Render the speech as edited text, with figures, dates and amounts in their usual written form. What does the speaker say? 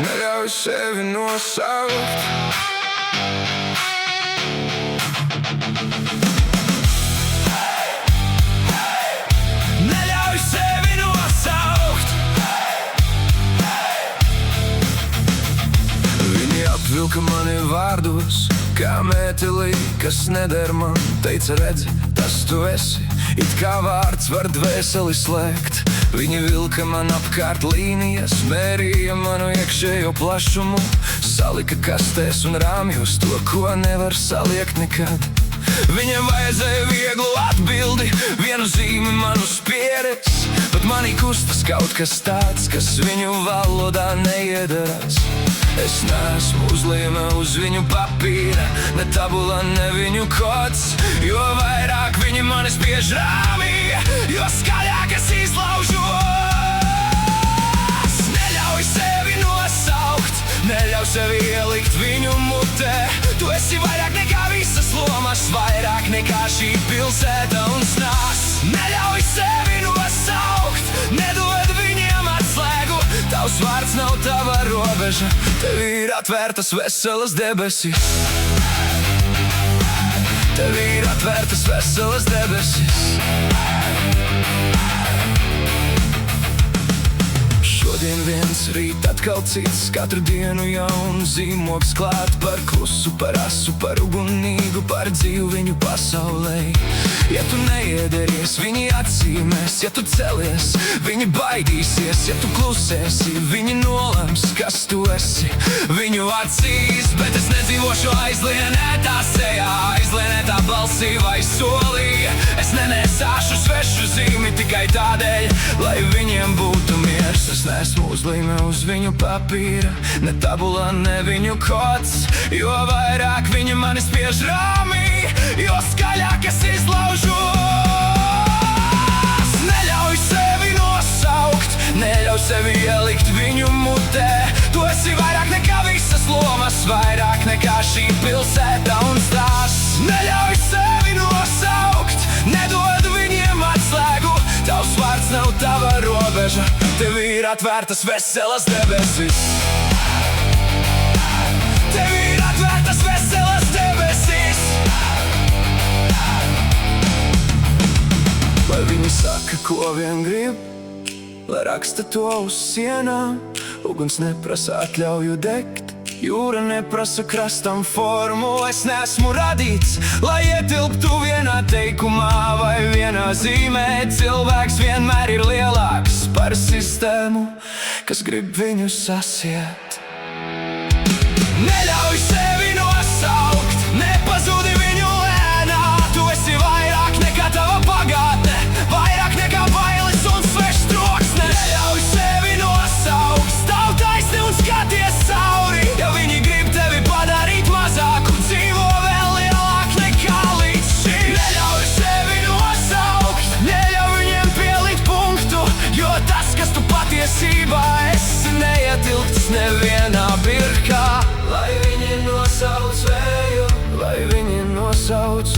Neļauj sevi nosaukt. Neļauj sevi nosaukt. Viņi apvilka mani vārdos, kā mētelī, kas neder man. Teica, redzi, tas tu esi, it kā vārds var dvēseli slēgt. Viņi vilka man apkārt līnijas, mērīja manu iekšējo plašumu, salika kastēs un rāmjos to, ko nevar saliekt nekad. Viņiem vajadzēja vieglu atbildi, vienu zīmi man uz pieres, bet manī kustas kaut kas tāds, kas viņu valodā neiederās. Es neesmu uzlīme uz viņu papīra, ne tabula, ne viņu kods, jo vairāk viņi mani spiež rāmī, jo skaļāk es izlaužos. Neļauj sevi nosaukt, neļauj sevi ielikt viņu mutē. Tu esi vairāk nekā visas lomas, vairāk nekā šī pilsēta un snās. Neļauj sevi nosaukt, nedod viņiem atslēgu. Tavs vārds nav tava robeža, tev ir atvērtas veselas debesis. Tev ir atvērtas veselas debesis. Šodien viens, rīt atkal cits, katru dienu jaunu zīmogs klāt. Par klusu, par asu, par ugunīgu, par dzīvu viņu pasaulē. Ja tu neiederties, viņi atzīmēs, ja tu celies, viņi baidīsies, ja tu klusēsi, viņi nolems, kas tu esi viņu acīs. Bet es nedzīvošu aizlienētā sejā, aizlienētā balsī vai solī. Es nenesāšu svešu zīmi tikai tādēļ, lai viņiem būtu miers. Es neesmu uzlīme uz viņu papīra, ne tabula, ne viņu kods, jo vairāk viņi mani spiež rāmī, jo skaļāk es izlaužos. Neļauj sevi nosaukt, neļauj sevi ielikt viņu mutē. Tu esi vairāk nekā visas lomas, vairāk nekā šī pilsēta un stāsts. Neļauj sevi nosaukt, nedod viņiem atslēgu. Tavs vārds nav tava robeža, tev ir atvērtas veselas debesis. Tev ir atvērtas veselas debesis. Lai viņi saka, ko vien grib, lai raksta to uz sienām. Uguns neprasa atļauju degt, jūra neprasa krastam formu. Es neesmu radīts, lai ietilptu vienā teikumā vai vienā zīmē. Cilvēks vienmēr ir lielāks par sistēmu, kas grib viņu sasiet. Neļauj sevi nosaukt, nepazudi viņu lēnā. Tu esi vairāk nekā tava pagātne, vairāk nekā bailes un svešs troksne. Neļauj sevi nosaukt, stāv taisni un skaties cauri. Ja viņi grib tevi padarīt mazāku, dzīvo vēl lielāk nekā līdz šim. Neļauj sevi nosaukt, neļauj viņiem pielikt punktu, jo tas, kas tu patiesībā esi, neietilpts nevienā birkā. Lai viņi nosauc vēju, lai viņi nosauc